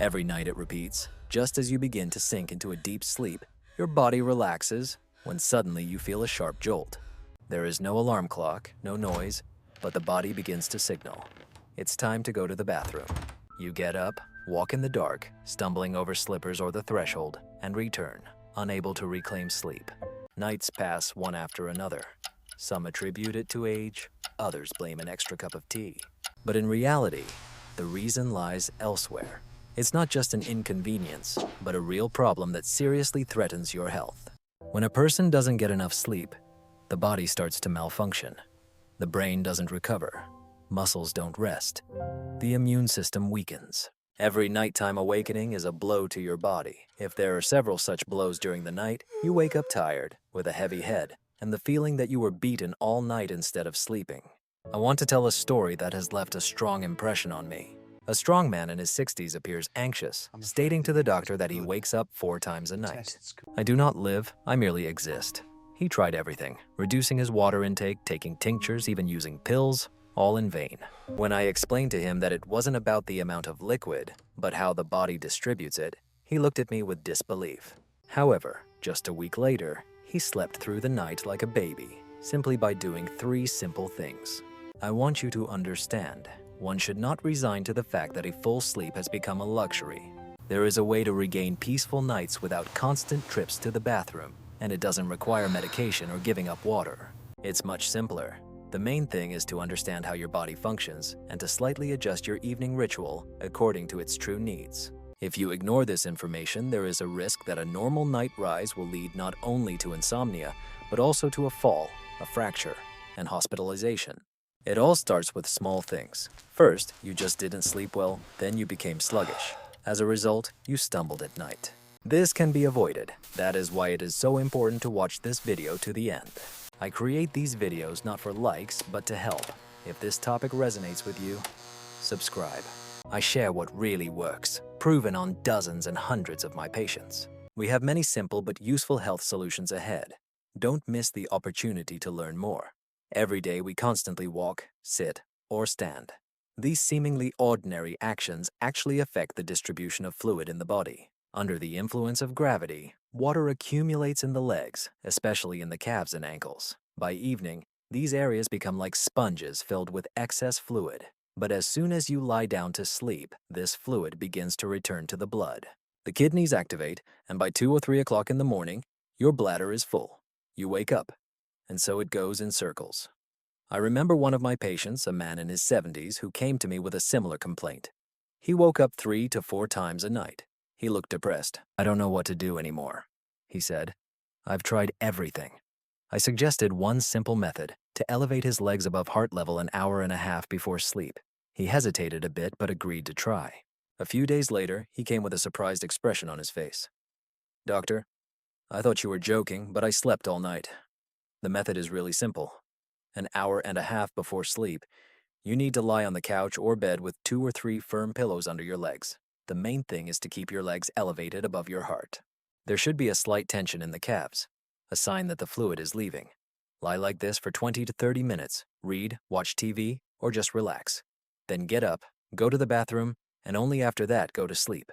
Every night it repeats. Just as you begin to sink into a deep sleep, your body relaxes when suddenly you feel a sharp jolt. There is no alarm clock, no noise, but the body begins to signal. It's time to go to the bathroom. You get up, walk in the dark, stumbling over slippers or the threshold, and return, unable to reclaim sleep. Nights pass one after another. Some attribute it to age, others blame an extra cup of tea. But in reality, the reason lies elsewhere. It's not just an inconvenience, but a real problem that seriously threatens your health. When a person doesn't get enough sleep, the body starts to malfunction. The brain doesn't recover. Muscles don't rest. The immune system weakens. Every nighttime awakening is a blow to your body. If there are several such blows during the night, you wake up tired, with a heavy head, and the feeling that you were beaten all night instead of sleeping. I want to tell a story that has left a strong impression on me. A strong man in his 60s appears anxious, stating to the doctor that he wakes up 4 times a night. I do not live, I merely exist. He tried everything, reducing his water intake, taking tinctures, even using pills, all in vain. When I explained to him that it wasn't about the amount of liquid, but how the body distributes it, he looked at me with disbelief. However, just a week later, he slept through the night like a baby, simply by doing 3 simple things. I want you to understand, one should not resign to the fact that a full sleep has become a luxury. There is a way to regain peaceful nights without constant trips to the bathroom, and it doesn't require medication or giving up water. It's much simpler. The main thing is to understand how your body functions and to slightly adjust your evening ritual according to its true needs. If you ignore this information, there is a risk that a normal night rise will lead not only to insomnia, but also to a fall, a fracture, and hospitalization. It all starts with small things. First, you just didn't sleep well, then you became sluggish. As a result, you stumbled at night. This can be avoided. That is why it is so important to watch this video to the end. I create these videos not for likes, but to help. If this topic resonates with you, subscribe. I share what really works, proven on dozens and hundreds of my patients. We have many simple but useful health solutions ahead. Don't miss the opportunity to learn more. Every day we constantly walk, sit, or stand. These seemingly ordinary actions actually affect the distribution of fluid in the body. Under the influence of gravity, water accumulates in the legs, especially in the calves and ankles. By evening, these areas become like sponges filled with excess fluid. But as soon as you lie down to sleep, this fluid begins to return to the blood. The kidneys activate, and by 2 or 3 o'clock in the morning, your bladder is full. You wake up, and so it goes in circles. I remember one of my patients, a man in his 70s, who came to me with a similar complaint. He woke up 3 to 4 times a night. He looked depressed. "I don't know what to do anymore," he said. "I've tried everything." I suggested one simple method, to elevate his legs above heart level an hour and a half before sleep. He hesitated a bit but agreed to try. A few days later, he came with a surprised expression on his face. "Doctor, I thought you were joking, but I slept all night. The method is really simple. An hour and a half before sleep, you need to lie on the couch or bed with 2 or 3 firm pillows under your legs. The main thing is to keep your legs elevated above your heart. There should be a slight tension in the calves, a sign that the fluid is leaving. Lie like this for 20 to 30 minutes, read, watch TV, or just relax. Then get up, go to the bathroom, and only after that go to sleep.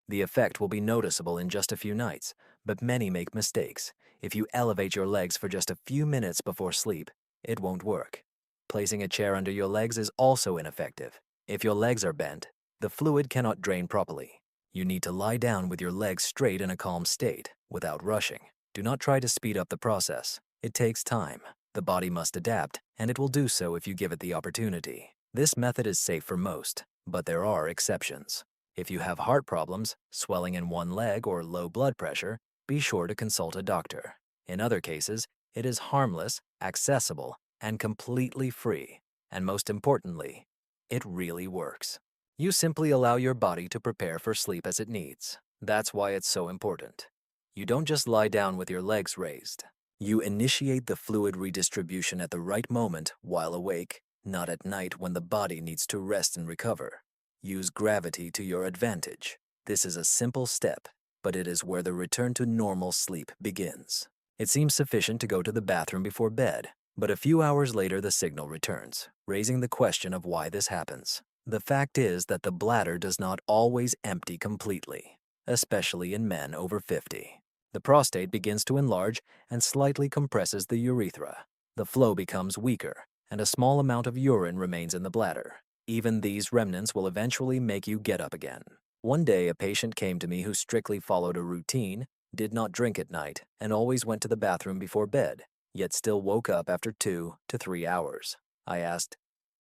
The effect will be noticeable in just a few nights, but many make mistakes. If you elevate your legs for just a few minutes before sleep, it won't work. Placing a chair under your legs is also ineffective. If your legs are bent, the fluid cannot drain properly. You need to lie down with your legs straight in a calm state, without rushing. Do not try to speed up the process. It takes time. The body must adapt, and it will do so if you give it the opportunity. This method is safe for most, but there are exceptions. If you have heart problems, swelling in one leg, or low blood pressure, be sure to consult a doctor. In other cases, it is harmless, accessible, and completely free. And most importantly, it really works. You simply allow your body to prepare for sleep as it needs. That's why it's so important. You don't just lie down with your legs raised. You initiate the fluid redistribution at the right moment while awake, not at night when the body needs to rest and recover. Use gravity to your advantage. This is a simple step, but it is where the return to normal sleep begins. It seems sufficient to go to the bathroom before bed, but a few hours later the signal returns, raising the question of why this happens. The fact is that the bladder does not always empty completely, especially in men over 50. The prostate begins to enlarge and slightly compresses the urethra. The flow becomes weaker, and a small amount of urine remains in the bladder. Even these remnants will eventually make you get up again. One day, a patient came to me who strictly followed a routine, did not drink at night, and always went to the bathroom before bed, yet still woke up after 2 to 3 hours. I asked,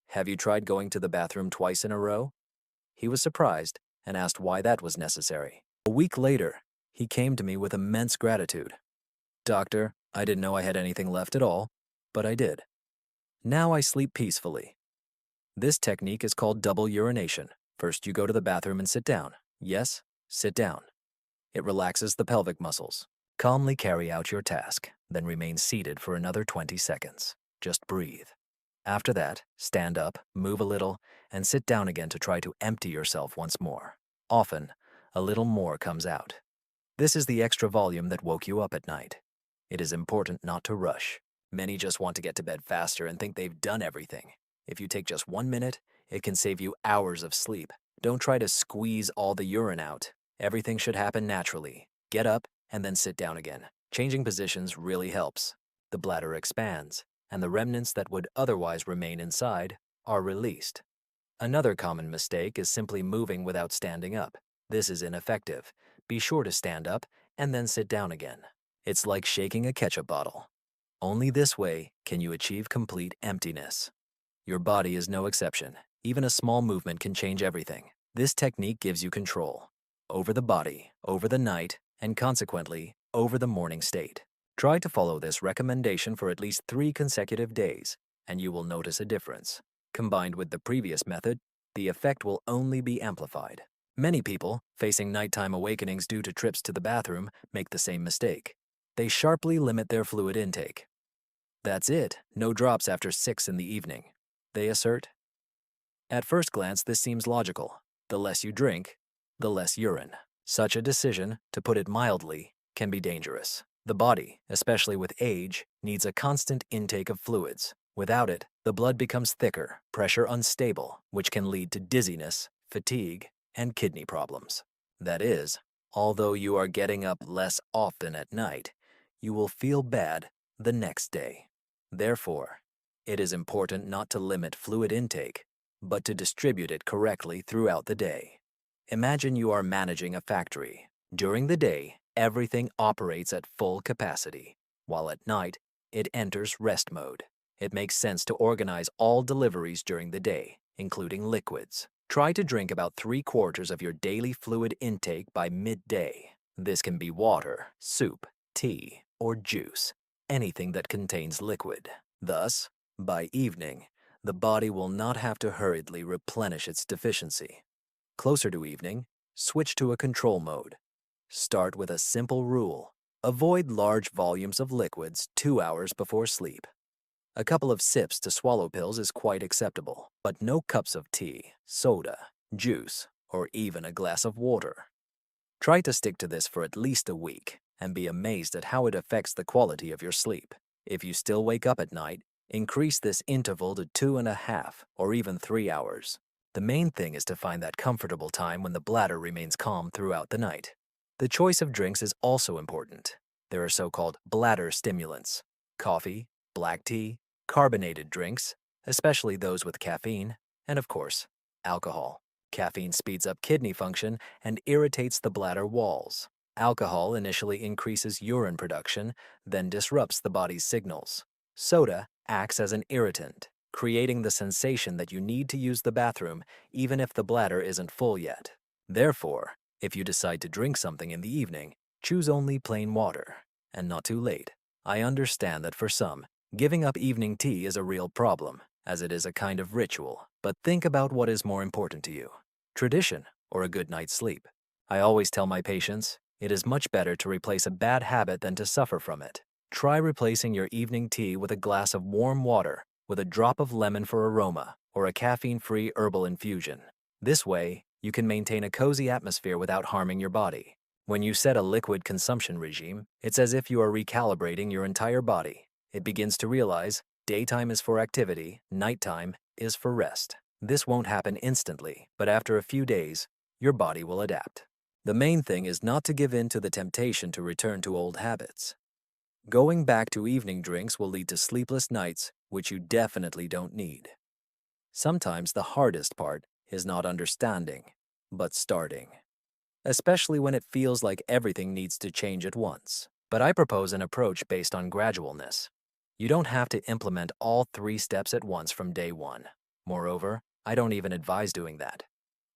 "Have you tried going to the bathroom twice in a row?" He was surprised and asked why that was necessary. A week later, he came to me with immense gratitude. "Doctor, I didn't know I had anything left at all, but I did. Now I sleep peacefully." This technique is called double urination. First, you go to the bathroom and sit down. Yes, sit down. It relaxes the pelvic muscles. Calmly carry out your task, then remain seated for another 20 seconds. Just breathe. After that, stand up, move a little, and sit down again to try to empty yourself once more. Often, a little more comes out. This is the extra volume that woke you up at night. It is important not to rush. Many just want to get to bed faster and think they've done everything. If you take just 1 minute, it can save you hours of sleep. Don't try to squeeze all the urine out. Everything should happen naturally. Get up and then sit down again. Changing positions really helps. The bladder expands, and the remnants that would otherwise remain inside are released. Another common mistake is simply moving without standing up. This is ineffective. Be sure to stand up and then sit down again. It's like shaking a ketchup bottle. Only this way can you achieve complete emptiness. Your body is no exception. Even a small movement can change everything. This technique gives you control over the body, over the night, and consequently, over the morning state. Try to follow this recommendation for at least 3 consecutive days, and you will notice a difference. Combined with the previous method, the effect will only be amplified. Many people, facing nighttime awakenings due to trips to the bathroom, make the same mistake. They sharply limit their fluid intake. "That's it, no drops after 6 in the evening," they assert. At first glance, this seems logical. The less you drink, the less urine. Such a decision, to put it mildly, can be dangerous. The body, especially with age, needs a constant intake of fluids. Without it, the blood becomes thicker, pressure unstable, which can lead to dizziness, fatigue, and kidney problems. That is, although you are getting up less often at night, you will feel bad the next day. Therefore, it is important not to limit fluid intake, but to distribute it correctly throughout the day. Imagine you are managing a factory. During the day, everything operates at full capacity, while at night, it enters rest mode. It makes sense to organize all deliveries during the day, including liquids. Try to drink about 3/4 of your daily fluid intake by midday. This can be water, soup, tea, or juice, anything that contains liquid. Thus, by evening, the body will not have to hurriedly replenish its deficiency. Closer to evening, switch to a control mode. Start with a simple rule. Avoid large volumes of liquids 2 hours before sleep. A couple of sips to swallow pills is quite acceptable, but no cups of tea, soda, juice, or even a glass of water. Try to stick to this for at least a week and be amazed at how it affects the quality of your sleep. If you still wake up at night, increase this interval to 2.5 or even 3 hours. The main thing is to find that comfortable time when the bladder remains calm throughout the night. The choice of drinks is also important. There are so-called bladder stimulants: coffee, black tea, carbonated drinks, especially those with caffeine, and of course, alcohol. Caffeine speeds up kidney function and irritates the bladder walls. Alcohol initially increases urine production, then disrupts the body's signals. Soda acts as an irritant, creating the sensation that you need to use the bathroom even if the bladder isn't full yet. Therefore, if you decide to drink something in the evening, choose only plain water, and not too late. I understand that for some, giving up evening tea is a real problem, as it is a kind of ritual, but think about what is more important to you: tradition or a good night's sleep. I always tell my patients, it is much better to replace a bad habit than to suffer from it. Try replacing your evening tea with a glass of warm water with a drop of lemon for aroma, or a caffeine-free herbal infusion. This way, you can maintain a cozy atmosphere without harming your body. When you set a liquid consumption regime, it's as if you are recalibrating your entire body. It begins to realize daytime is for activity, nighttime is for rest. This won't happen instantly, but after a few days, your body will adapt. The main thing is not to give in to the temptation to return to old habits. Going back to evening drinks will lead to sleepless nights, which you definitely don't need. Sometimes the hardest part is not understanding, but starting, especially when it feels like everything needs to change at once. But I propose an approach based on gradualness. You don't have to implement all 3 steps at once from day 1. Moreover, I don't even advise doing that.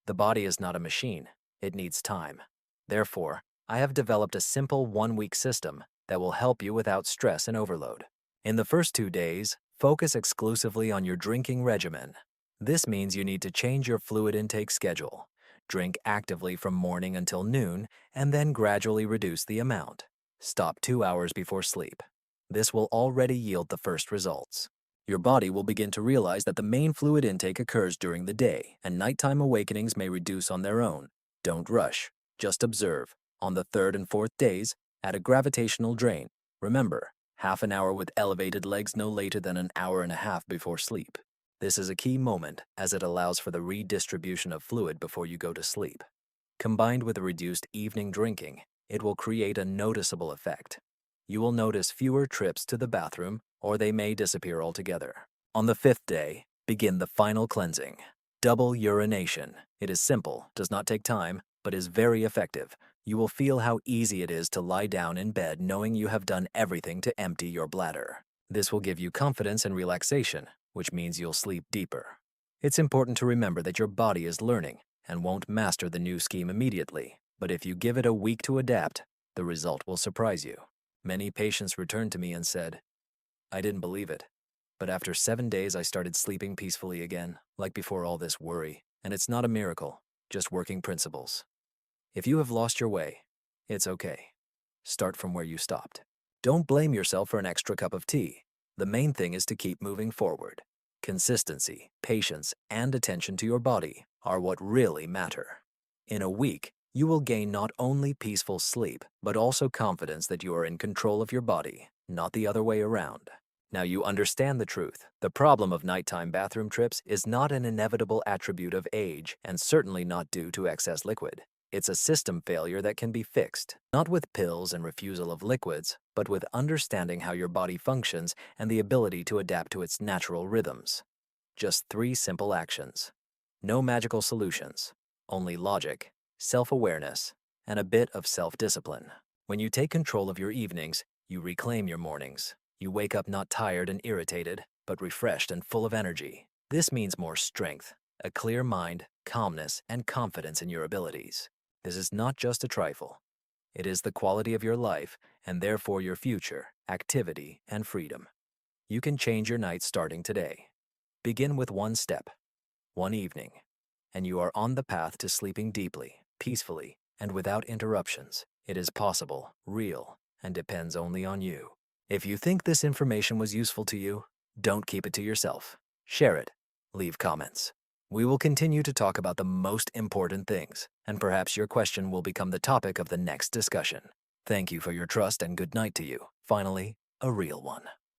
The body is not a machine. It needs time. Therefore, I have developed a simple 1-week system that will help you without stress and overload. In the first 2 days, focus exclusively on your drinking regimen. This means you need to change your fluid intake schedule. Drink actively from morning until noon, and then gradually reduce the amount. Stop 2 hours before sleep. This will already yield the first results. Your body will begin to realize that the main fluid intake occurs during the day, and nighttime awakenings may reduce on their own. Don't rush. Just observe. On the 3rd and 4th days, add a gravitational drain. Remember, half an hour with elevated legs no later than an hour and a half before sleep. This is a key moment as it allows for the redistribution of fluid before you go to sleep. Combined with a reduced evening drinking, it will create a noticeable effect. You will notice fewer trips to the bathroom, or they may disappear altogether. On the 5th day, begin the final cleansing. Double urination. It is simple, does not take time, but is very effective. You will feel how easy it is to lie down in bed knowing you have done everything to empty your bladder. This will give you confidence and relaxation, which means you'll sleep deeper. It's important to remember that your body is learning and won't master the new scheme immediately, but if you give it a week to adapt, the result will surprise you. Many patients returned to me and said, "I didn't believe it, but after 7 days I started sleeping peacefully again, like before all this worry, and it's not a miracle, just working principles." If you have lost your way, it's okay. Start from where you stopped. Don't blame yourself for an extra cup of tea. The main thing is to keep moving forward. Consistency, patience, and attention to your body are what really matter. In a week, you will gain not only peaceful sleep, but also confidence that you are in control of your body, not the other way around. Now you understand the truth. The problem of nighttime bathroom trips is not an inevitable attribute of age and certainly not due to excess liquid. It's a system failure that can be fixed, not with pills and refusal of liquids, but with understanding how your body functions and the ability to adapt to its natural rhythms. Just 3 simple actions. No magical solutions, only logic, self-awareness, and a bit of self-discipline. When you take control of your evenings, you reclaim your mornings. You wake up not tired and irritated, but refreshed and full of energy. This means more strength, a clear mind, calmness, and confidence in your abilities. This is not just a trifle. It is the quality of your life, and therefore your future, activity, and freedom. You can change your night starting today. Begin with 1 step, 1 evening, and you are on the path to sleeping deeply, peacefully, and without interruptions. It is possible, real, and depends only on you. If you think this information was useful to you, don't keep it to yourself. Share it. Leave comments. We will continue to talk about the most important things, and perhaps your question will become the topic of the next discussion. Thank you for your trust and good night to you. Finally, a real one.